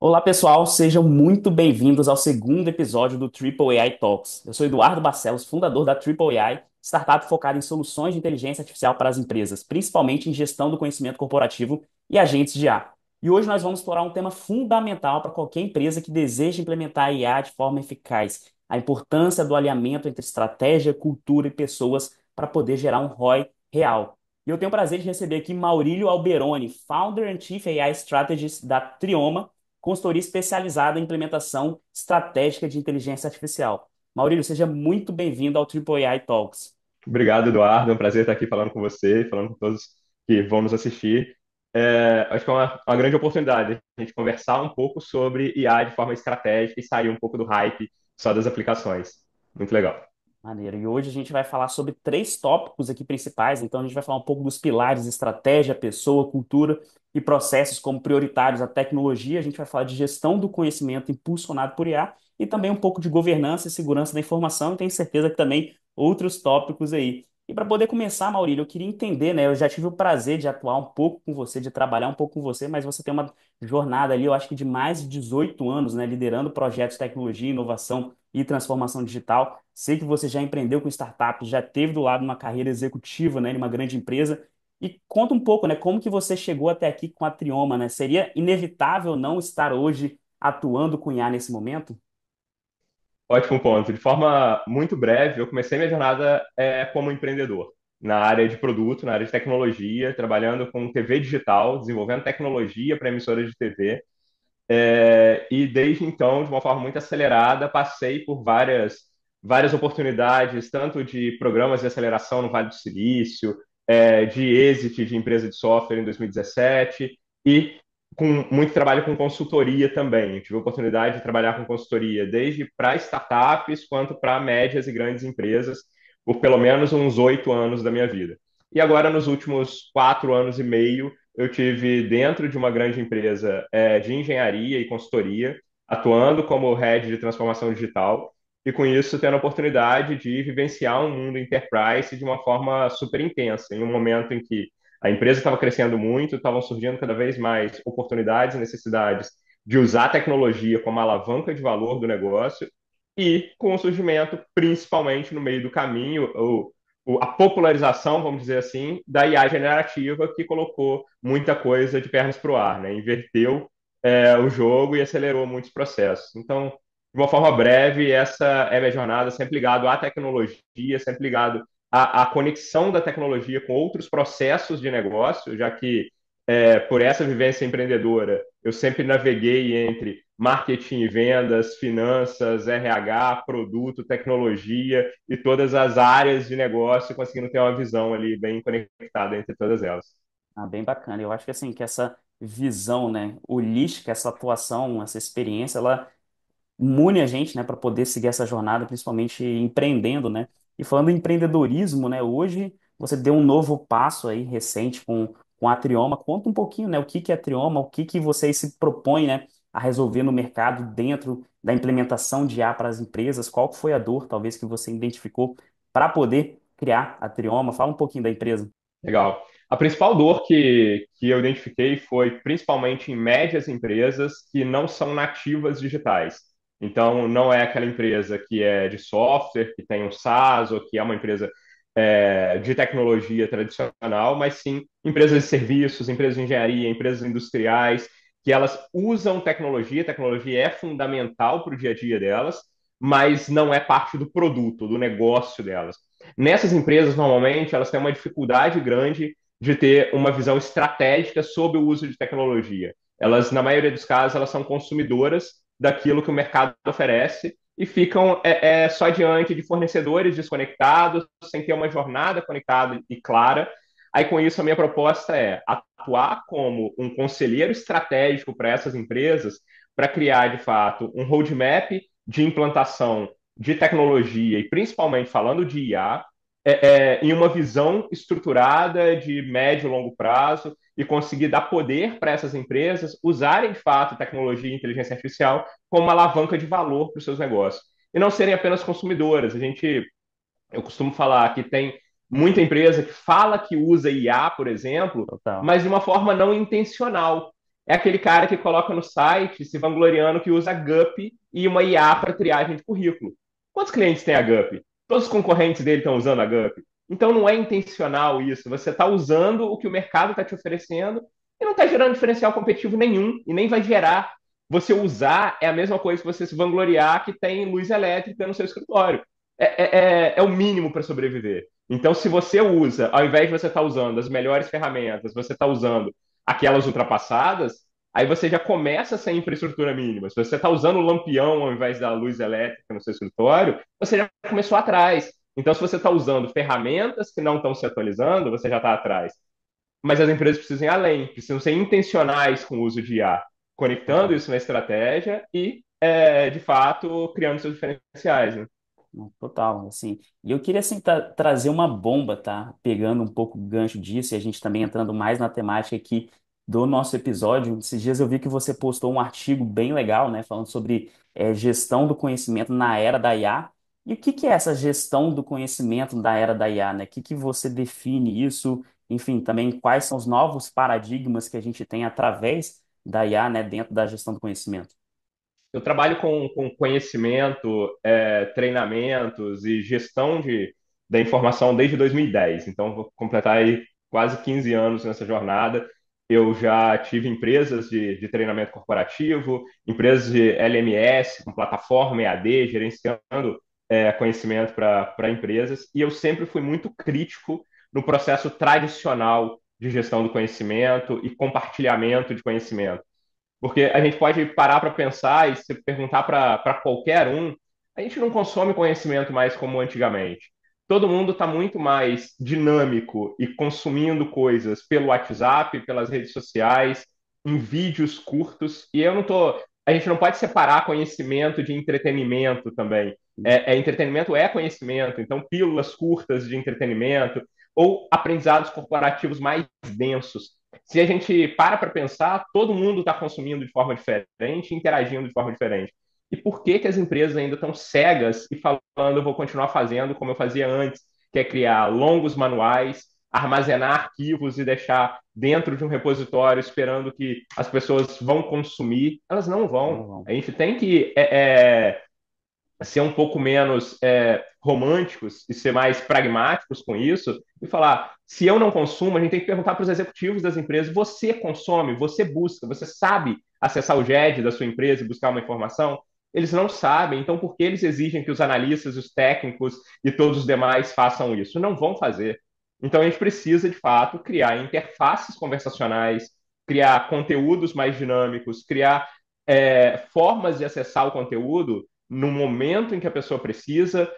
Olá, pessoal, sejam muito bem-vindos ao segundo episódio do Triple AI Talks. Eu sou Eduardo Barcelos, fundador da Triple AI, startup focada em soluções de inteligência artificial para as empresas, principalmente em gestão do conhecimento corporativo e agentes de IA. E hoje nós vamos explorar um tema fundamental para qualquer empresa que deseja implementar a IA de forma eficaz: a importância do alinhamento entre estratégia, cultura e pessoas para poder gerar um ROI real. E eu tenho o prazer de receber aqui Maurílio Alberoni, Founder and Chief AI Strategist da Trioma, consultoria especializada em implementação estratégica de inteligência artificial. Maurílio, seja muito bem-vindo ao Triple AI Talks. Obrigado, Eduardo. É um prazer estar aqui falando com você, falando com todos que vão nos assistir. Acho que é uma grande oportunidade a gente conversar um pouco sobre IA de forma estratégica e sair um pouco do hype só das aplicações. Muito legal. Maneiro. E hoje a gente vai falar sobre três tópicos aqui principais. Então, a gente vai falar um pouco dos pilares: estratégia, pessoa, cultura e processos como prioritários, a tecnologia. A gente vai falar de gestão do conhecimento impulsionado por IA e também um pouco de governança e segurança da informação. E tenho certeza que também outros tópicos aí. E para poder começar, Maurílio, eu queria entender, né? Eu já tive o prazer de atuar um pouco com você, de trabalhar um pouco com você, mas você tem uma jornada ali, eu acho que de mais de 18 anos, né? Liderando projetos de tecnologia, inovação e transformação digital. Sei que você já empreendeu com startups, já teve do lado uma carreira executiva, né, em uma grande empresa. E conta um pouco, né, como que você chegou até aqui com a Trioma, né? Seria inevitável não estar hoje atuando com IA nesse momento? Ótimo ponto. De forma muito breve, eu comecei minha jornada como empreendedor na área de produto, na área de tecnologia, trabalhando com TV digital, desenvolvendo tecnologia para emissoras de TV. E desde então, de uma forma muito acelerada, passei por várias oportunidades, tanto de programas de aceleração no Vale do Silício, de exit de empresa de software em 2017 e com muito trabalho com consultoria também. Eu tive a oportunidade de trabalhar com consultoria desde para startups quanto para médias e grandes empresas por pelo menos uns 8 anos da minha vida. E agora, nos últimos 4 anos e meio, eu tive dentro de uma grande empresa de engenharia e consultoria, atuando como head de transformação digital, e com isso tendo a oportunidade de vivenciar um mundo enterprise de uma forma super intensa, em um momento em que a empresa estava crescendo muito, estavam surgindo cada vez mais oportunidades e necessidades de usar a tecnologia como alavanca de valor do negócio, e com o surgimento, principalmente no meio do caminho, a popularização, vamos dizer assim, da IA generativa, que colocou muita coisa de pernas para o ar, né? Inverteu o jogo e acelerou muitos processos. Então, de uma forma breve, essa é a minha jornada, sempre ligado à tecnologia, sempre ligado à conexão da tecnologia com outros processos de negócio, já que por essa vivência empreendedora, eu sempre naveguei entre marketing e vendas, finanças, RH, produto, tecnologia e todas as áreas de negócio, conseguindo ter uma visão ali bem conectada entre todas elas. Ah, bem bacana. Eu acho que assim, que essa visão, né, holística, essa atuação, essa experiência, ela une a gente, né, para poder seguir essa jornada, principalmente empreendendo, né? E falando em empreendedorismo, né, hoje você deu um novo passo aí recente com a Trioma. Conta um pouquinho, né, o que que é a Trioma, o que que vocês se propõem, né, a resolver no mercado dentro da implementação de IA para as empresas. Qual que foi a dor, talvez, que você identificou para poder criar a Trioma? Fala um pouquinho da empresa. Legal. A principal dor que eu identifiquei foi principalmente em médias empresas que não são nativas digitais. Então, não é aquela empresa que é de software, que tem um SaaS, ou que é uma empresa de tecnologia tradicional, mas sim empresas de serviços, empresas de engenharia, empresas industriais, que elas usam tecnologia, tecnologia é fundamental para o dia a dia delas, mas não é parte do produto, do negócio delas. Nessas empresas, normalmente, elas têm uma dificuldade grande de ter uma visão estratégica sobre o uso de tecnologia. Elas, na maioria dos casos, elas são consumidoras daquilo que o mercado oferece e ficam só diante de fornecedores desconectados, sem ter uma jornada conectada e clara. Aí, com isso, a minha proposta é atuar como um conselheiro estratégico para essas empresas, para criar, de fato, um roadmap de implantação de tecnologia e principalmente falando de IA, em uma visão estruturada de médio e longo prazo e conseguir dar poder para essas empresas usarem de fato tecnologia e inteligência artificial como uma alavanca de valor para os seus negócios. E não serem apenas consumidoras. Eu costumo falar que tem muita empresa que fala que usa IA, por exemplo, Total. mas de uma forma não intencional. é aquele cara que coloca no site se vangloriando que usa GUP e uma IA para triagem de currículo. Quantos clientes tem a GUP? Todos os concorrentes dele estão usando a GUP. Então não é intencional isso. Você está usando o que o mercado está te oferecendo e não está gerando diferencial competitivo nenhum e nem vai gerar. Você usar é a mesma coisa que você se vangloriar que tem luz elétrica no seu escritório. É o mínimo para sobreviver. Então, se você usa, ao invés de você estar usando as melhores ferramentas, você está usando aquelas ultrapassadas, aí você já começa sem infraestrutura mínima. Se você está usando o lampião ao invés da luz elétrica no seu escritório, você já começou atrás. Então, se você está usando ferramentas que não estão se atualizando, você já está atrás. Mas as empresas precisam ir além, precisam ser intencionais com o uso de IA, conectando Total. isso na estratégia e, de fato, criando seus diferenciais, né? Não, total, assim. E eu queria, assim, trazer uma bomba, tá? Pegando um pouco o gancho disso e a gente também entrando mais na temática aqui do nosso episódio. Esses dias eu vi que você postou um artigo bem legal, né? Falando sobre gestão do conhecimento na era da IA. E o que que é essa gestão do conhecimento da era da IA, né? O que que você define isso? Enfim, também quais são os novos paradigmas que a gente tem através da IA, né? Dentro da gestão do conhecimento. Eu trabalho com conhecimento, treinamentos e gestão da informação desde 2010, então vou completar aí quase 15 anos nessa jornada. Eu já tive empresas de treinamento corporativo, empresas de LMS, com plataforma EAD, gerenciando conhecimento para empresas, e eu sempre fui muito crítico no processo tradicional de gestão do conhecimento e compartilhamento de conhecimento. Porque a gente pode parar para pensar e se perguntar para qualquer um, a gente não consome conhecimento mais como antigamente. Todo mundo está muito mais dinâmico e consumindo coisas pelo WhatsApp, pelas redes sociais, em vídeos curtos. E eu não tô. A gente não pode separar conhecimento de entretenimento também. Entretenimento é conhecimento, então pílulas curtas de entretenimento ou aprendizados corporativos mais densos. Se a gente para pensar, todo mundo está consumindo de forma diferente, interagindo de forma diferente. E por que que as empresas ainda estão cegas e falando, eu vou continuar fazendo como eu fazia antes, que é criar longos manuais, armazenar arquivos e deixar dentro de um repositório esperando que as pessoas vão consumir? Elas não vão. Não vão. A gente tem que ser um pouco menos românticos e ser mais pragmáticos com isso e falar: se eu não consumo, a gente tem que perguntar para os executivos das empresas: você consome, você busca, você sabe acessar o GED da sua empresa e buscar uma informação? Eles não sabem, então por que eles exigem que os analistas, os técnicos e todos os demais façam isso? Não vão fazer. Então a gente precisa, de fato, criar interfaces conversacionais, criar conteúdos mais dinâmicos, criar formas de acessar o conteúdo no momento em que a pessoa precisa,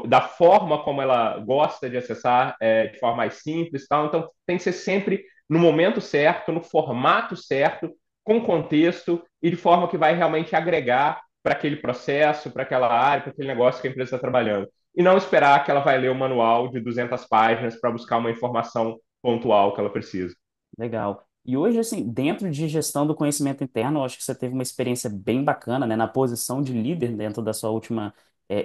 da forma como ela gosta de acessar, de forma mais simples, tal. Então tem que ser sempre no momento certo, no formato certo, com contexto e de forma que vai realmente agregar para aquele processo, para aquela área, para aquele negócio que a empresa está trabalhando. E não esperar que ela vai ler o manual de 200 páginas para buscar uma informação pontual que ela precisa. Legal. E hoje, assim, dentro de gestão do conhecimento interno, eu acho que você teve uma experiência bem bacana, né, na posição de líder dentro da sua última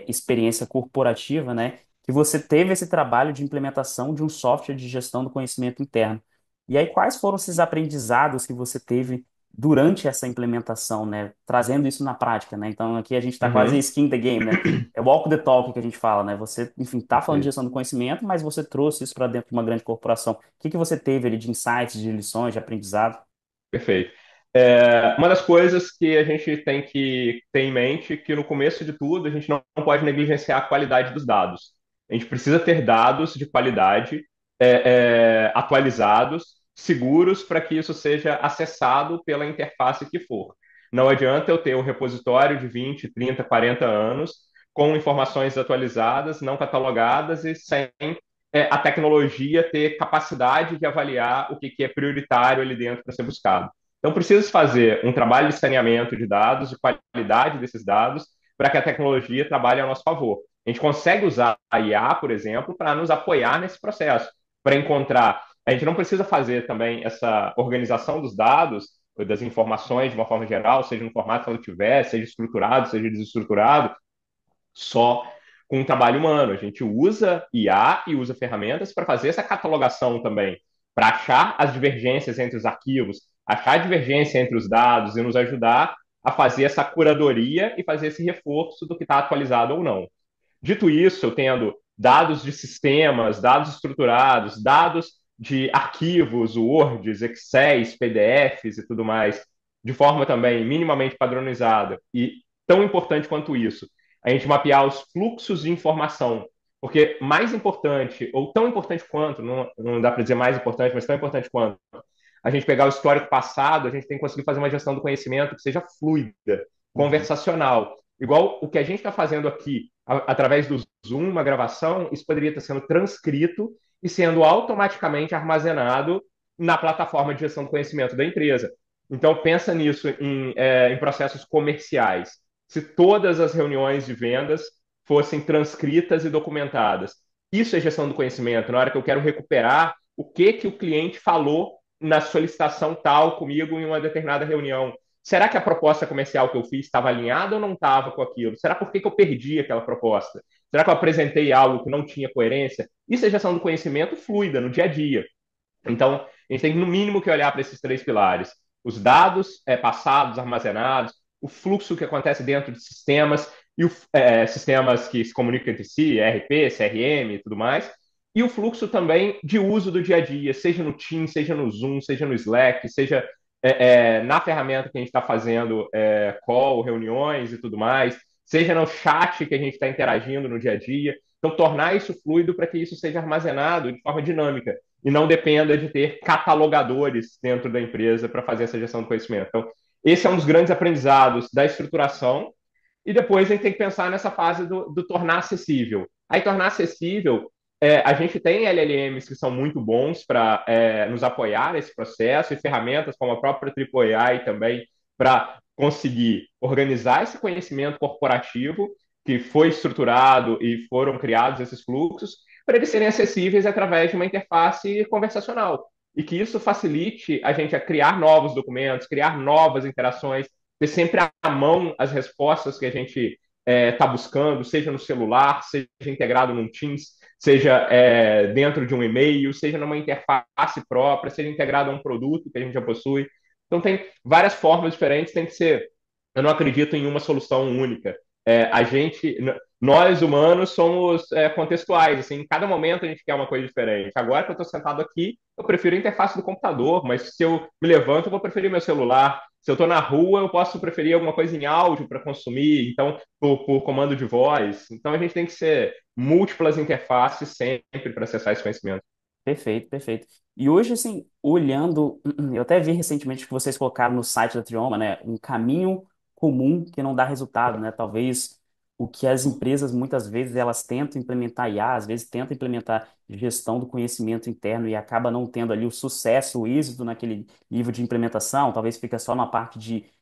experiência corporativa, né, que você teve esse trabalho de implementação de um software de gestão do conhecimento interno. E aí, quais foram esses aprendizados que você teve durante essa implementação, né, trazendo isso na prática, né? Então, aqui a gente está quase Uhum. skin the game, né? É walk the talk que a gente fala, né? Você, enfim, está falando de Perfeito. gestão do conhecimento, mas você trouxe isso para dentro de uma grande corporação. O que que você teve ali de insights, de lições, de aprendizado? Perfeito. Uma das coisas que a gente tem que ter em mente é que no começo de tudo a gente não pode negligenciar a qualidade dos dados. A gente precisa ter dados de qualidade atualizados, seguros, para que isso seja acessado pela interface que for. Não adianta eu ter um repositório de 20, 30, 40 anos com informações atualizadas, não catalogadas e sem a tecnologia ter capacidade de avaliar o que é prioritário ali dentro para ser buscado. Então, precisa fazer um trabalho de saneamento de dados, de qualidade desses dados, para que a tecnologia trabalhe a nosso favor. A gente consegue usar a IA, por exemplo, para nos apoiar nesse processo, para encontrar. A gente não precisa fazer também essa organização dos dados, das informações de uma forma geral, seja no formato que ela tiver, seja estruturado, seja desestruturado, só com um trabalho humano. A gente usa IA e usa ferramentas para fazer essa catalogação também, para achar as divergências entre os arquivos, achar divergência entre os dados e nos ajudar a fazer essa curadoria e fazer esse reforço do que está atualizado ou não. Dito isso, eu tendo dados de sistemas, dados estruturados, dados de arquivos, Words, Excels, PDFs e tudo mais, de forma também minimamente padronizada. E tão importante quanto isso, a gente mapear os fluxos de informação. Porque mais importante, ou tão importante quanto, não dá para dizer mais importante, mas tão importante quanto, a gente pegar o histórico passado, a gente tem que conseguir fazer uma gestão do conhecimento que seja fluida, Uhum. conversacional. Igual o que a gente está fazendo aqui, através do Zoom, uma gravação, isso poderia estar sendo transcrito e sendo automaticamente armazenado na plataforma de gestão do conhecimento da empresa. Então, pensa nisso em processos comerciais. Se todas as reuniões de vendas fossem transcritas e documentadas, isso é gestão do conhecimento. Na hora que eu quero recuperar o que o cliente falou na solicitação tal comigo em uma determinada reunião. Será que a proposta comercial que eu fiz estava alinhada ou não estava com aquilo? Será por que eu perdi aquela proposta? Será que eu apresentei algo que não tinha coerência? Isso é gestão do conhecimento fluida no dia a dia. Então, a gente tem no mínimo que olhar para esses três pilares: os dados passados, armazenados, o fluxo que acontece dentro de sistemas e sistemas que se comunicam entre si, ERP, CRM e tudo mais, e o fluxo também de uso do dia a dia, seja no Teams, seja no Zoom, seja no Slack, seja na ferramenta que a gente está fazendo call, reuniões e tudo mais, seja no chat que a gente está interagindo no dia a dia. Então, tornar isso fluido para que isso seja armazenado de forma dinâmica e não dependa de ter catalogadores dentro da empresa para fazer essa gestão do conhecimento. Então, esse é um dos grandes aprendizados da estruturação. E depois a gente tem que pensar nessa fase do tornar acessível. Aí, tornar acessível, a gente tem LLMs que são muito bons para nos apoiar nesse processo e ferramentas como a própria AAA também para conseguir organizar esse conhecimento corporativo que foi estruturado e foram criados esses fluxos para eles serem acessíveis através de uma interface conversacional. E que isso facilite a gente a criar novos documentos, criar novas interações, ter sempre à mão as respostas que a gente está buscando, seja no celular, seja integrado num Teams, seja dentro de um e-mail, seja numa interface própria, seja integrado a um produto que a gente já possui. Então, tem várias formas diferentes, tem que ser. Eu não acredito em uma solução única. Nós humanos somos contextuais, assim, em cada momento a gente quer uma coisa diferente. Agora que eu estou sentado aqui, eu prefiro a interface do computador, mas se eu me levanto, eu vou preferir meu celular. Se eu estou na rua, eu posso preferir alguma coisa em áudio para consumir, então, por comando de voz. Então, a gente tem que ser múltiplas interfaces sempre para acessar esse conhecimento. Perfeito, perfeito. E hoje, assim, olhando, eu até vi recentemente que vocês colocaram no site da Trioma, né, um caminho comum que não dá resultado, né? Talvez o que as empresas muitas vezes elas tentam implementar IA, às vezes tentam implementar gestão do conhecimento interno e acaba não tendo ali o sucesso, o êxito naquele nível de implementação, talvez fica só na parte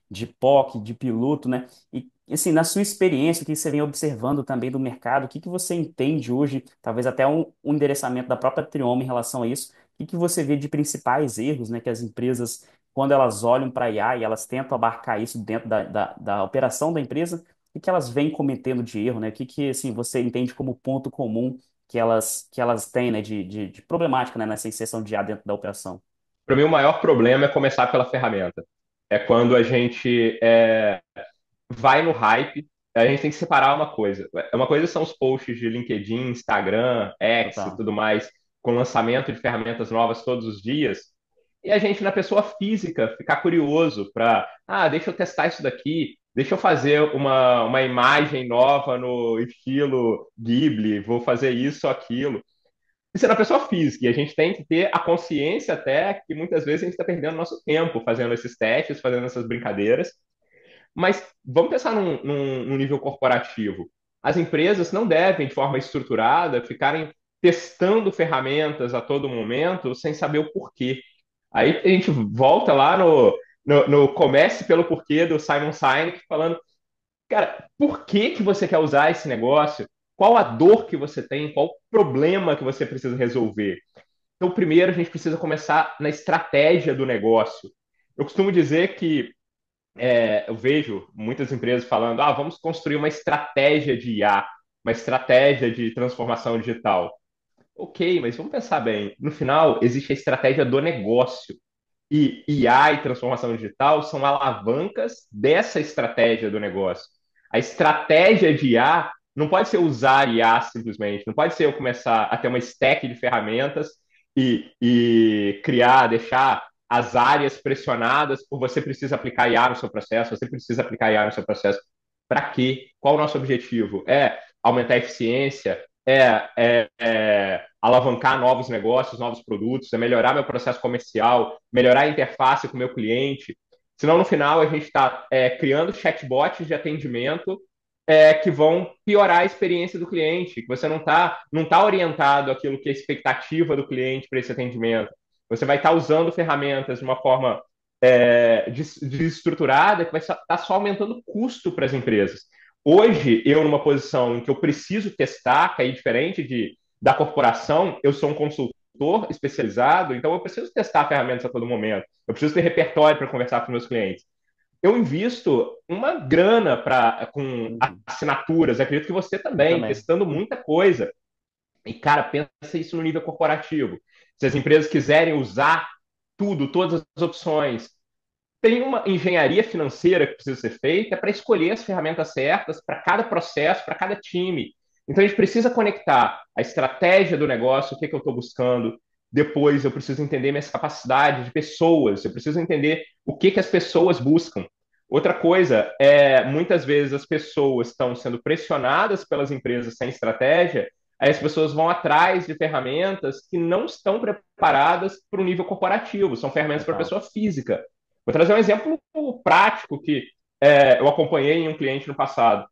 de POC, de piloto, né? E assim, na sua experiência, o que você vem observando também do mercado, o que que você entende hoje, talvez até um endereçamento da própria Trioma em relação a isso, o que que você vê de principais erros, né, que as empresas, quando elas olham para a IA e elas tentam abarcar isso dentro da operação da empresa, o que elas vêm cometendo de erro, né? O que que, assim, você entende como ponto comum que elas têm, né, de problemática, né, nessa inserção de IA dentro da operação? Para mim, o maior problema é começar pela ferramenta. É quando a gente vai no hype, a gente tem que separar uma coisa. Uma coisa são os posts de LinkedIn, Instagram, X e Total. tudo mais, com lançamento de ferramentas novas todos os dias. E a gente, na pessoa física, ficar curioso para, deixa eu testar isso daqui, deixa eu fazer uma imagem nova no estilo Ghibli, vou fazer isso ou aquilo. Isso é na pessoa física, e a gente tem que ter a consciência até que muitas vezes a gente está perdendo nosso tempo fazendo esses testes, fazendo essas brincadeiras, mas vamos pensar num nível corporativo. As empresas não devem, de forma estruturada, ficarem testando ferramentas a todo momento sem saber o porquê. Aí a gente volta lá no Comece pelo Porquê do Simon Sinek, falando, cara, por que que você quer usar esse negócio? Qual a dor que você tem? Qual o problema que você precisa resolver? Então, primeiro, a gente precisa começar na estratégia do negócio. Eu costumo dizer que eu vejo muitas empresas falando: vamos construir uma estratégia de IA, uma estratégia de transformação digital. Ok, mas vamos pensar bem. No final, existe a estratégia do negócio. e IA e transformação digital são alavancas dessa estratégia do negócio. A estratégia de IA não pode ser usar IA simplesmente, não pode ser eu começar a ter uma stack de ferramentas e criar, deixar as áreas pressionadas por você precisa aplicar IA no seu processo, você precisa aplicar IA no seu processo. Para quê? Qual o nosso objetivo? É aumentar a eficiência? É alavancar novos negócios, novos produtos, é melhorar meu processo comercial, melhorar a interface com o meu cliente. Senão, no final, a gente está criando chatbots de atendimento que vão piorar a experiência do cliente, que você não tá orientado àquilo que é a expectativa do cliente para esse atendimento. Você vai estar usando ferramentas de uma forma desestruturada que vai estar só aumentando o custo para as empresas. Hoje, eu numa posição em que eu preciso testar, que é diferente da corporação, eu sou um consultor especializado, então eu preciso testar ferramentas a todo momento. Eu preciso ter repertório para conversar com meus clientes. Eu invisto uma grana com Uhum. assinaturas, acredito que você Eu também, também. testando muita coisa. E, cara, pensa isso no nível corporativo. Se as empresas quiserem usar tudo, todas as opções, tem uma engenharia financeira que precisa ser feita para escolher as ferramentas certas para cada processo, para cada time. Então a gente precisa conectar a estratégia do negócio, o que, é que eu estou buscando. Depois eu preciso entender minhas capacidades de pessoas, eu preciso entender o que, que as pessoas buscam. Outra coisa é, muitas vezes as pessoas estão sendo pressionadas pelas empresas sem estratégia, aí as pessoas vão atrás de ferramentas que não estão preparadas para o nível corporativo, são ferramentas para a Total. pessoa física. Vou trazer um exemplo prático que eu acompanhei em um cliente no passado.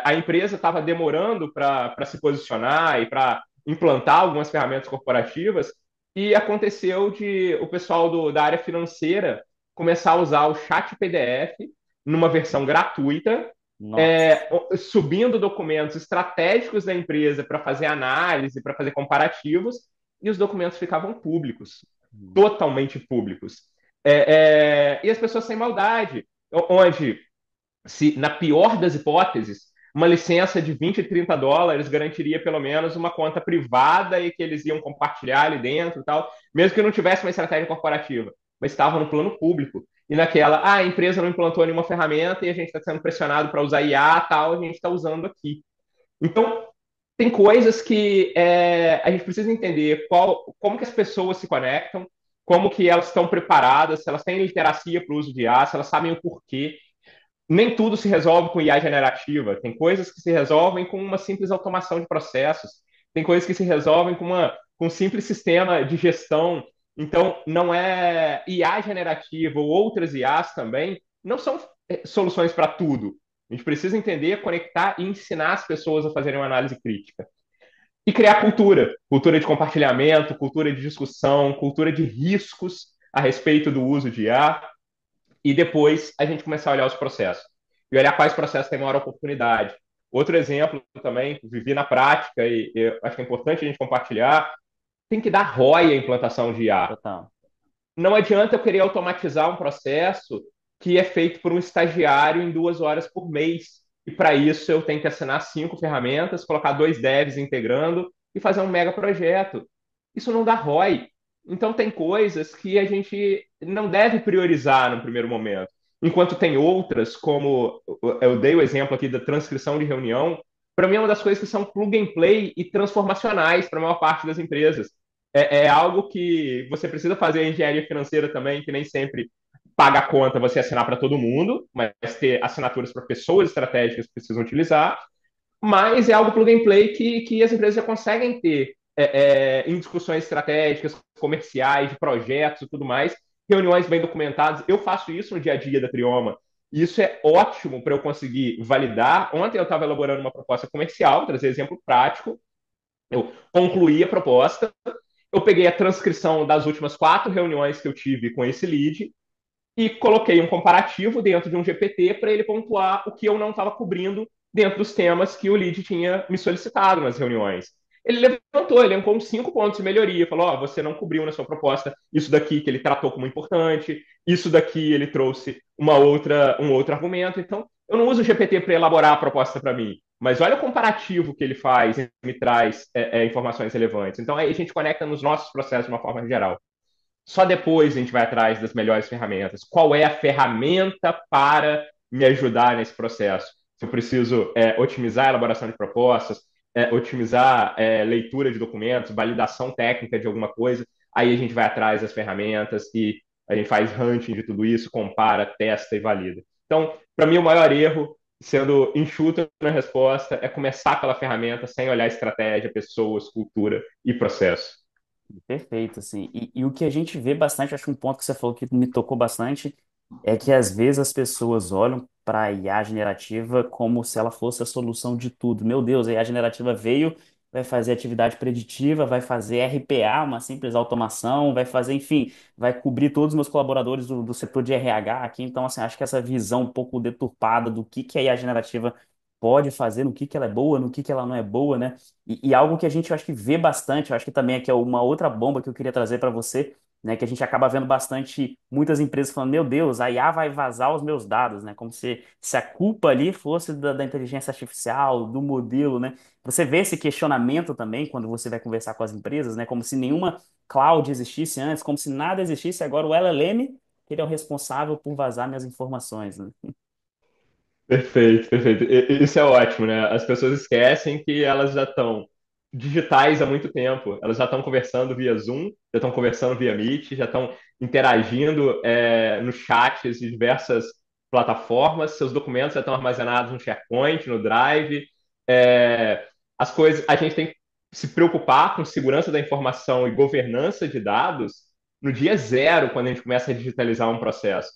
A empresa estava demorando para se posicionar e para implantar algumas ferramentas corporativas e aconteceu de o pessoal da área financeira começar a usar o chat PDF numa versão gratuita, Nossa. subindo documentos estratégicos da empresa para fazer análise, para fazer comparativos, e os documentos ficavam públicos, totalmente públicos. E as pessoas sem maldade, onde, se na pior das hipóteses, uma licença de 20, US$ 30 garantiria pelo menos uma conta privada e que eles iam compartilhar ali dentro e tal, mesmo que não tivesse uma estratégia corporativa, mas estava no plano público. E naquela, a empresa não implantou nenhuma ferramenta e a gente está sendo pressionado para usar IA e tal, a gente está usando aqui. Então, tem coisas que a gente precisa entender como que as pessoas se conectam, como que elas estão preparadas, se elas têm literacia para o uso de IA, se elas sabem o porquê. Nem tudo se resolve com IA generativa. Tem coisas que se resolvem com uma simples automação de processos. Tem coisas que se resolvem com um simples sistema de gestão. Então, não é IA generativa ou outras IAs também, não são soluções para tudo. A gente precisa entender, conectar e ensinar as pessoas a fazerem uma análise crítica. E criar cultura, cultura de compartilhamento, cultura de discussão, cultura de riscos a respeito do uso de IA, e depois a gente começar a olhar os processos. E olhar quais processos têm maior oportunidade. Outro exemplo também, vivi na prática, e eu acho que é importante a gente compartilhar, tem que dar ROI à implantação de IA. Total. Não adianta eu querer automatizar um processo que é feito por um estagiário em 2 horas por mês. E para isso eu tenho que assinar 5 ferramentas, colocar 2 devs integrando e fazer um mega projeto. Isso não dá ROI. Então tem coisas que a gente não deve priorizar no primeiro momento. Enquanto tem outras, como eu dei o exemplo aqui da transcrição de reunião, para mim é uma das coisas que são plug and play e transformacionais para a maior parte das empresas. É algo que você precisa fazer a engenharia financeira também, que nem sempre paga a conta você assinar para todo mundo, mas ter assinaturas para pessoas estratégicas que precisam utilizar, mas é algo plug and play que as empresas já conseguem ter em discussões estratégicas, comerciais, de projetos e tudo mais, reuniões bem documentadas. Eu faço isso no dia a dia da Trioma. E isso é ótimo para eu conseguir validar. Ontem eu estava elaborando uma proposta comercial, vou trazer exemplo prático. Eu concluí a proposta, eu peguei a transcrição das últimas 4 reuniões que eu tive com esse lead e coloquei um comparativo dentro de um GPT para ele pontuar o que eu não estava cobrindo dentro dos temas que o lead tinha me solicitado nas reuniões. Ele levantou, ele elencou uns 5 pontos de melhoria, falou: oh, você não cobriu na sua proposta isso daqui que ele tratou como importante, isso daqui ele trouxe um outro argumento. Então, eu não uso o GPT para elaborar a proposta para mim, mas olha o comparativo que ele faz e me traz informações relevantes. Então, aí a gente conecta nos nossos processos de uma forma geral. Só depois a gente vai atrás das melhores ferramentas. Qual é a ferramenta para me ajudar nesse processo? Se eu preciso otimizar a elaboração de propostas, otimizar leitura de documentos, validação técnica de alguma coisa, aí a gente vai atrás das ferramentas e a gente faz hunting de tudo isso, compara, testa e valida. Então, para mim, o maior erro, sendo enxuto na resposta, é começar pela ferramenta sem olhar estratégia, pessoas, cultura e processo. Perfeito, assim. E o que a gente vê bastante, acho que um ponto que você falou que me tocou bastante, é que às vezes as pessoas olham para a IA generativa como se ela fosse a solução de tudo. Meu Deus, a IA generativa veio, vai fazer atividade preditiva, vai fazer RPA, uma simples automação, vai fazer, enfim, vai cobrir todos os meus colaboradores do setor de RH aqui. Então, assim, acho que essa visão um pouco deturpada do que a IA generativa pode fazer, no que ela é boa, no que ela não é boa, né? E algo que a gente, eu acho que vê bastante, eu acho que também aqui é uma outra bomba que eu queria trazer para você, né, que a gente acaba vendo bastante muitas empresas falando, meu Deus, a IA vai vazar os meus dados, né, como se a culpa ali fosse da inteligência artificial, do modelo, né? Você vê esse questionamento também quando você vai conversar com as empresas, né, como se nenhuma cloud existisse antes, como se nada existisse, agora o LLM, ele é o responsável por vazar minhas informações, né? Perfeito, perfeito. Isso é ótimo, né? As pessoas esquecem que elas já estão digitais há muito tempo. Elas já estão conversando via Zoom, já estão conversando via Meet, já estão interagindo nos chats de diversas plataformas. Seus documentos já estão armazenados no SharePoint, no Drive. É, as coisas, a gente tem que se preocupar com segurança da informação e governança de dados no dia zero, quando a gente começa a digitalizar um processo.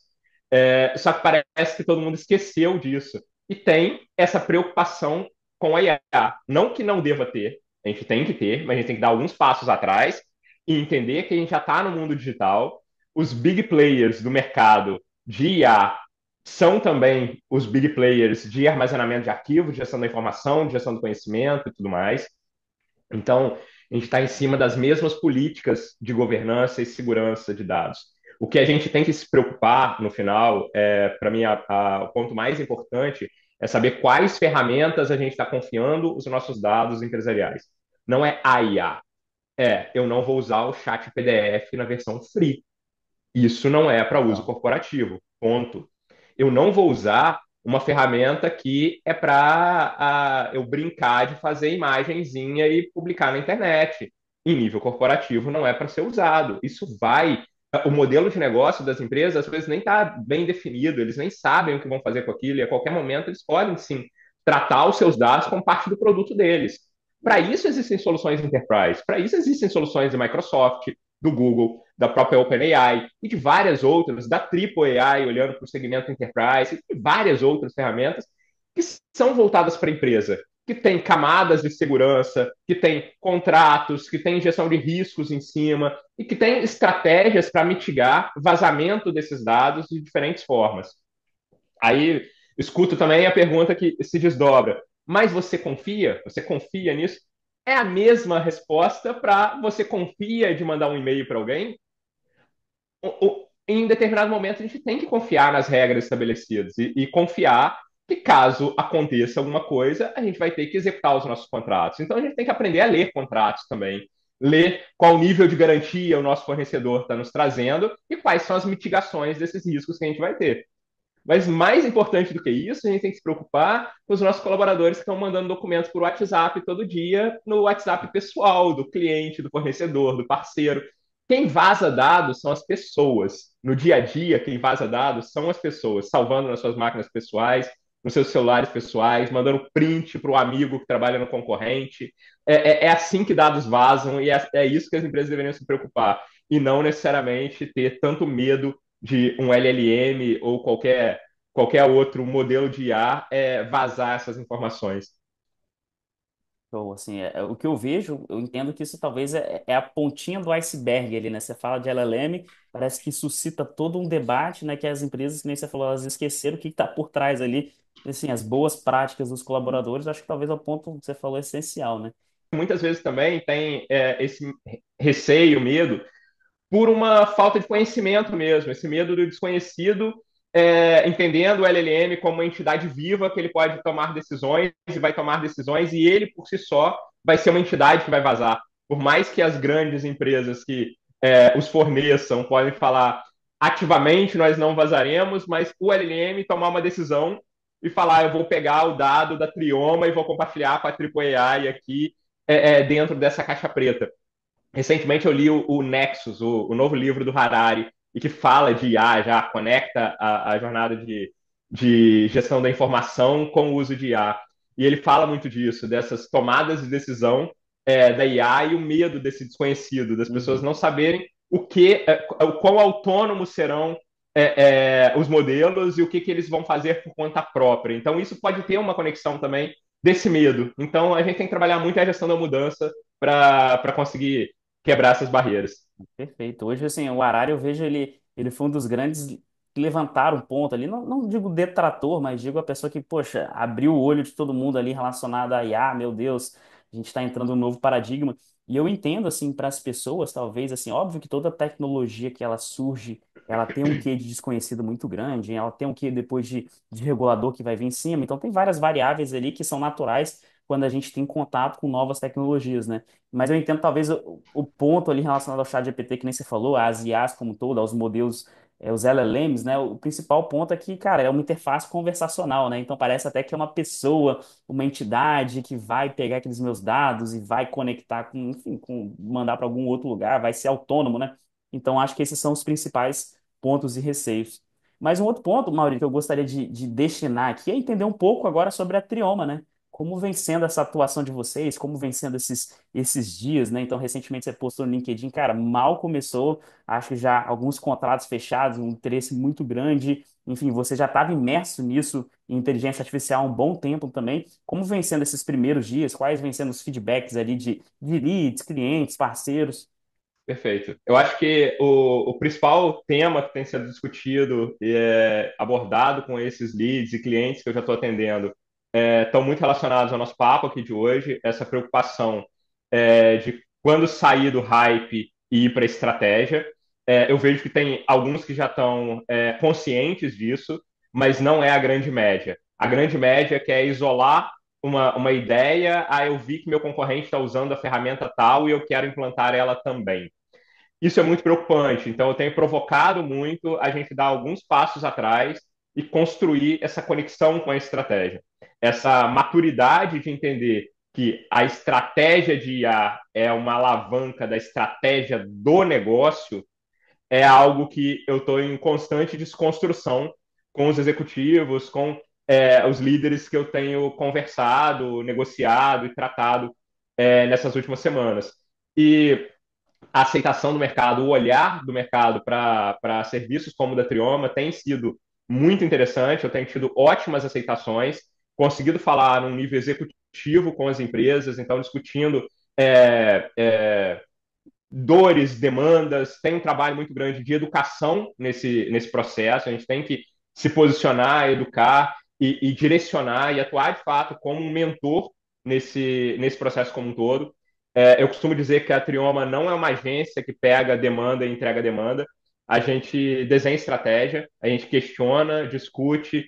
Só que parece que todo mundo esqueceu disso. E tem essa preocupação com a IA. Não que não deva ter, a gente tem que ter, mas a gente tem que dar alguns passos atrás e entender que a gente já está no mundo digital. Os big players do mercado de IA são também os big players de armazenamento de arquivos, de gestão da informação, de gestão do conhecimento e tudo mais. Então, a gente está em cima das mesmas políticas de governança e segurança de dados. O que a gente tem que se preocupar no final, para mim, o ponto mais importante é saber quais ferramentas a gente está confiando os nossos dados empresariais. Não é a IA. Eu não vou usar o chat PDF na versão free. Isso não é para uso Legal. corporativo. Ponto. Eu não vou usar uma ferramenta que é para eu brincar de fazer imagenzinha e publicar na internet. Em nível corporativo, não é para ser usado. Isso vai. O modelo de negócio das empresas, às vezes, nem está bem definido, eles nem sabem o que vão fazer com aquilo, e a qualquer momento eles podem, sim, tratar os seus dados como parte do produto deles. Para isso existem soluções enterprise, para isso existem soluções da Microsoft, do Google, da própria OpenAI e de várias outras, da AAA, olhando para o segmento enterprise, e várias outras ferramentas que são voltadas para a empresa, que tem camadas de segurança, que tem contratos, que tem gestão de riscos em cima e que tem estratégias para mitigar vazamento desses dados de diferentes formas. Aí escuto também a pergunta que se desdobra: mas você confia? Você confia nisso? É a mesma resposta para você confia de mandar um e-mail para alguém? Em determinado momento a gente tem que confiar nas regras estabelecidas e confiar que caso aconteça alguma coisa, a gente vai ter que executar os nossos contratos. Então a gente tem que aprender a ler contratos também, ler qual nível de garantia o nosso fornecedor está nos trazendo e quais são as mitigações desses riscos que a gente vai ter. Mas mais importante do que isso, a gente tem que se preocupar com os nossos colaboradores que estão mandando documentos por WhatsApp todo dia, no WhatsApp pessoal do cliente, do fornecedor, do parceiro. Quem vaza dados são as pessoas. No dia a dia, quem vaza dados são as pessoas, salvando nas suas máquinas pessoais, nos seus celulares pessoais, mandando print para o amigo que trabalha no concorrente. É assim que dados vazam e é isso que as empresas deveriam se preocupar. E não necessariamente ter tanto medo de um LLM ou qualquer outro modelo de IA vazar essas informações. Então, assim, o que eu vejo, eu entendo que isso talvez é a pontinha do iceberg ali, né? Você fala de LLM, parece que suscita todo um debate, né? Que as empresas, que nem você falou, elas esqueceram o que está por trás ali, assim, as boas práticas dos colaboradores, acho que talvez é o ponto que você falou essencial, né? Muitas vezes também tem esse receio, medo, por uma falta de conhecimento mesmo, esse medo do desconhecido, entendendo o LLM como uma entidade viva que ele pode tomar decisões e vai tomar decisões e ele por si só vai ser uma entidade que vai vazar. Por mais que as grandes empresas que os forneçam, podem falar ativamente nós não vazaremos, mas o LLM tomar uma decisão e falar eu vou pegar o dado da Trioma e vou compartilhar com a AAA aqui dentro dessa caixa preta. Recentemente eu li o Nexus, o novo livro do Harari, e que fala de IA, já conecta a jornada de gestão da informação com o uso de IA. E ele fala muito disso, dessas tomadas de decisão da IA e o medo desse desconhecido, das pessoas Uhum. não saberem o quão autônomos serão os modelos e o que eles vão fazer por conta própria. Então, isso pode ter uma conexão também desse medo. Então, a gente tem que trabalhar muito a gestão da mudança para conseguir quebrar essas barreiras. Perfeito. Hoje, assim, o Harari, eu vejo ele foi um dos grandes que levantaram o ponto ali. Não, não digo detrator, mas digo a pessoa que, poxa, abriu o olho de todo mundo ali relacionado a IA, meu Deus, a gente está entrando num novo paradigma. E eu entendo, assim, para as pessoas, talvez, assim, óbvio que toda tecnologia que ela surge, ela tem um quê de desconhecido muito grande, hein? Ela tem um quê depois de regulador que vai vir em cima. Então, tem várias variáveis ali que são naturais quando a gente tem contato com novas tecnologias, né? Mas eu entendo talvez o ponto ali relacionado ao chat GPT, que nem você falou, às IAs como um todo, aos modelos, os LLMs, né? O principal ponto é que, cara, é uma interface conversacional, né? Então parece até que é uma pessoa, uma entidade que vai pegar aqueles meus dados e vai conectar com, enfim, mandar para algum outro lugar, vai ser autônomo, né? Então acho que esses são os principais pontos e receios. Mas um outro ponto, Maurício, que eu gostaria de destinar aqui é entender um pouco agora sobre a Trioma, né? Como vem sendo essa atuação de vocês? Como vem sendo esses dias, né? Então, recentemente você postou no LinkedIn, cara, mal começou, acho que já alguns contratos fechados, um interesse muito grande. Enfim, você já estava imerso nisso, em inteligência artificial há um bom tempo também. Como vem sendo esses primeiros dias? Quais vem sendo os feedbacks ali de leads, clientes, parceiros? Perfeito. Eu acho que o principal tema que tem sido discutido e abordado com esses leads e clientes que eu já estou atendendo estão muito relacionados ao nosso papo aqui de hoje, essa preocupação de quando sair do hype e ir para a estratégia. Eu vejo que tem alguns que já estão conscientes disso, mas não é a grande média. A grande média que é isolar uma ideia, eu vi que meu concorrente está usando a ferramenta tal e eu quero implantar ela também. Isso é muito preocupante. Então, eu tenho provocado muito a gente dar alguns passos atrás e construir essa conexão com a estratégia. Essa maturidade de entender que a estratégia de IA é uma alavanca da estratégia do negócio é algo que eu estou em constante desconstrução com os executivos, com os líderes que eu tenho conversado, negociado e tratado nessas últimas semanas. E a aceitação do mercado, o olhar do mercado para serviços como o da Trioma tem sido muito interessante. Eu tenho tido ótimas aceitações, conseguido falar num nível executivo com as empresas, então discutindo dores, demandas. Tem um trabalho muito grande de educação nesse processo. A gente tem que se posicionar, educar e direcionar e atuar de fato como um mentor nesse processo como um todo. Eu costumo dizer que a Trioma não é uma agência que pega demanda e entrega demanda. A gente desenha estratégia, a gente questiona, discute,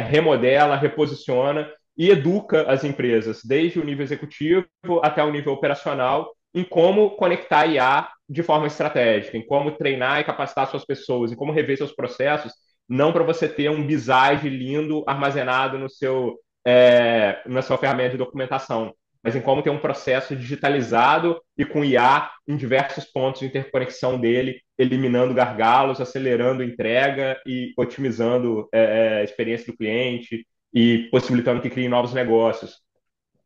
remodela, reposiciona e educa as empresas, desde o nível executivo até o nível operacional, em como conectar a IA de forma estratégica, em como treinar e capacitar suas pessoas, em como rever seus processos, não para você ter um bisage lindo armazenado na sua ferramenta de documentação, mas em como ter um processo digitalizado e com IA em diversos pontos de interconexão dele, eliminando gargalos, acelerando entrega e otimizando a experiência do cliente e possibilitando que crie novos negócios.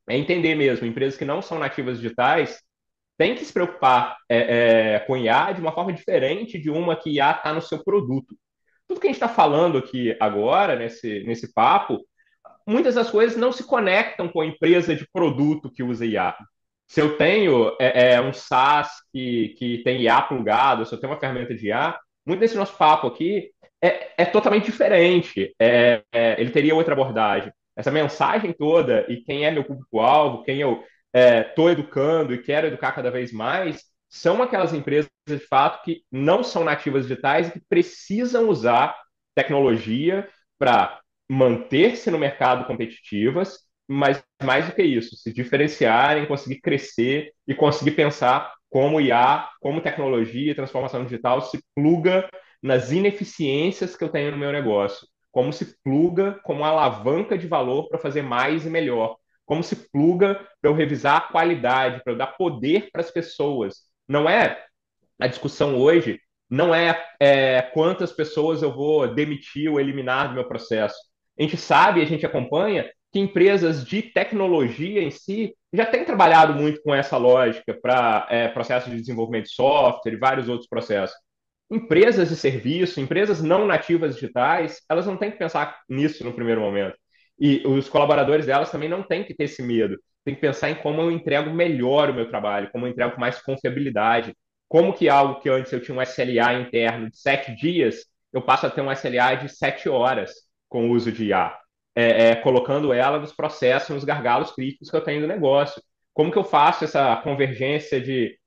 É entender mesmo, empresas que não são nativas digitais têm que se preocupar com IA de uma forma diferente de uma que IA está no seu produto. Tudo que a gente está falando aqui agora, nesse papo, muitas das coisas não se conectam com a empresa de produto que usa IA. Se eu tenho um SaaS que tem IA plugado, se eu tenho uma ferramenta de IA, muito desse nosso papo aqui é totalmente diferente. Ele teria outra abordagem. Essa mensagem toda e quem é meu público-alvo, quem eu estou educando e quero educar cada vez mais, são aquelas empresas, de fato, que não são nativas digitais e que precisam usar tecnologia para manter-se no mercado competitivas, mas mais do que isso, se diferenciarem, conseguir crescer e conseguir pensar como IA, como tecnologia e transformação digital se pluga nas ineficiências que eu tenho no meu negócio, como se pluga como alavanca de valor para fazer mais e melhor, como se pluga para eu revisar a qualidade, para eu dar poder para as pessoas. Não é a discussão hoje, não é quantas pessoas eu vou demitir ou eliminar do meu processo. A gente sabe, a gente acompanha que empresas de tecnologia em si já têm trabalhado muito com essa lógica para processos de desenvolvimento de software e vários outros processos. Empresas de serviço, empresas não nativas digitais, elas não têm que pensar nisso no primeiro momento. E os colaboradores delas também não têm que ter esse medo. Tem que pensar em como eu entrego melhor o meu trabalho, como eu entrego com mais confiabilidade, como que algo que antes eu tinha um SLA interno de 7 dias, eu passo a ter um SLA de 7 horas com o uso de IA, colocando ela nos processos, nos gargalos críticos que eu tenho do negócio. Como que eu faço essa convergência de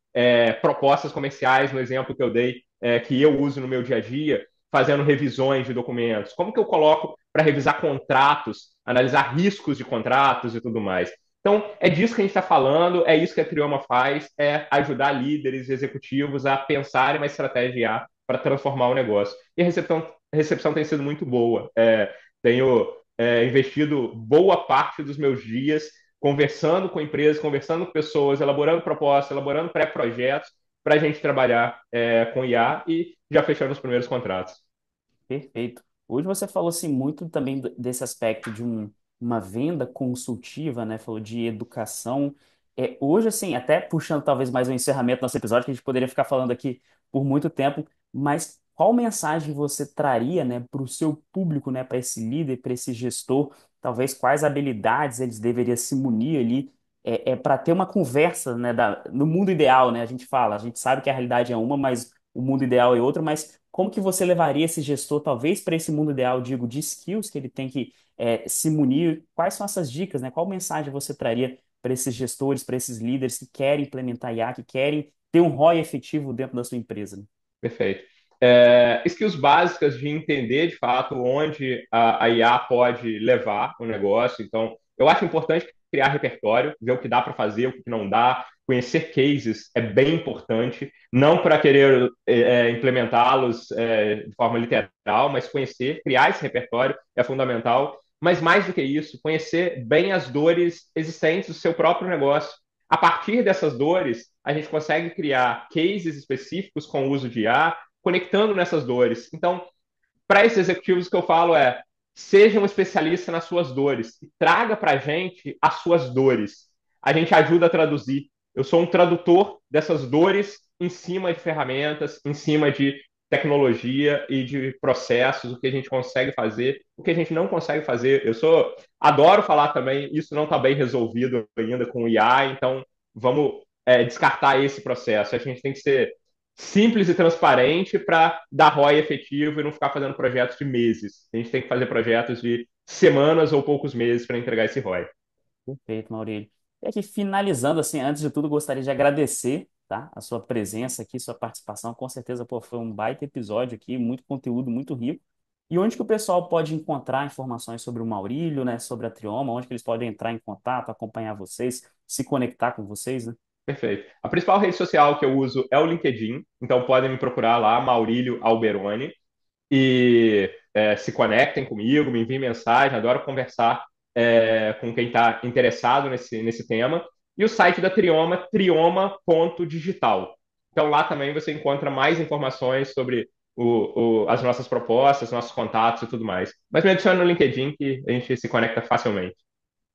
propostas comerciais, no exemplo que eu dei, que eu uso no meu dia a dia, fazendo revisões de documentos? Como que eu coloco para revisar contratos, analisar riscos de contratos e tudo mais? Então, é disso que a gente está falando, é isso que a Trioma faz, é ajudar líderes e executivos a pensarem uma estratégia A para transformar o negócio. E a recepção tem sido muito boa. Tenho investido boa parte dos meus dias conversando com empresas, conversando com pessoas, elaborando propostas, elaborando pré-projetos para a gente trabalhar com IA e já fechando os primeiros contratos. Perfeito. Hoje você falou assim muito também desse aspecto de uma venda consultiva, né? Falou de educação. Hoje, assim, até puxando talvez mais um encerramento do nosso episódio, que a gente poderia ficar falando aqui por muito tempo, mas qual mensagem você traria, né, para o seu público, né, para esse líder, para esse gestor? Talvez quais habilidades eles deveriam se munir ali para ter uma conversa, né, no mundo ideal, né? A gente fala, a gente sabe que a realidade é uma, mas o mundo ideal é outro, mas como que você levaria esse gestor, talvez, para esse mundo ideal, digo, de skills que ele tem que se munir? Quais são essas dicas, né? Qual mensagem você traria para esses gestores, para esses líderes que querem implementar IA, que querem ter um ROI efetivo dentro da sua empresa, né? Perfeito. Skills básicas de entender de fato onde a IA pode levar o negócio. Então, eu acho importante criar repertório, ver o que dá para fazer, o que não dá, conhecer cases é bem importante, não para querer implementá-los de forma literal, mas conhecer, criar esse repertório é fundamental. Mas mais do que isso, conhecer bem as dores existentes do seu próprio negócio. A partir dessas dores, a gente consegue criar cases específicos com o uso de IA, conectando nessas dores. Então, para esses executivos, o que eu falo seja um especialista nas suas dores e traga para a gente as suas dores. A gente ajuda a traduzir. Eu sou um tradutor dessas dores em cima de ferramentas, em cima de tecnologia e de processos, o que a gente consegue fazer, o que a gente não consegue fazer. Adoro falar também, isso não está bem resolvido ainda com o IA, então vamos descartar esse processo. A gente tem que ser simples e transparente para dar ROI efetivo e não ficar fazendo projetos de meses. A gente tem que fazer projetos de semanas ou poucos meses para entregar esse ROI. Perfeito, Maurílio. E aqui, finalizando, assim, antes de tudo, gostaria de agradecer, tá, a sua presença aqui, sua participação. Com certeza, pô, foi um baita episódio aqui, muito conteúdo, muito rico. E onde que o pessoal pode encontrar informações sobre o Maurílio, né, sobre a Trioma, onde que eles podem entrar em contato, acompanhar vocês, se conectar com vocês, né? Perfeito. A principal rede social que eu uso é o LinkedIn, então podem me procurar lá, Maurílio Alberoni, e se conectem comigo, me enviem mensagem, adoro conversar com quem está interessado nesse tema. E o site da Trioma, trioma.digital. Então lá também você encontra mais informações sobre as nossas propostas, nossos contatos e tudo mais. Mas me adicione no LinkedIn que a gente se conecta facilmente.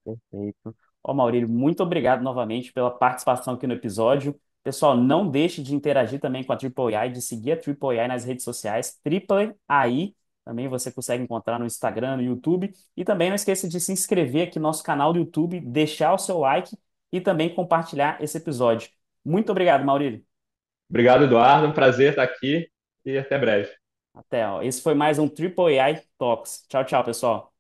Perfeito. Ó, Maurílio, muito obrigado novamente pela participação aqui no episódio. Pessoal, não deixe de interagir também com a Triple AI, de seguir a Triple AI nas redes sociais, Triple AI, também você consegue encontrar no Instagram, no YouTube, e também não esqueça de se inscrever aqui no nosso canal do YouTube, deixar o seu like e também compartilhar esse episódio. Muito obrigado, Maurílio. Obrigado, Eduardo. Um prazer estar aqui e até breve. Até, ó. Esse foi mais um Triple AI Talks. Tchau, tchau, pessoal.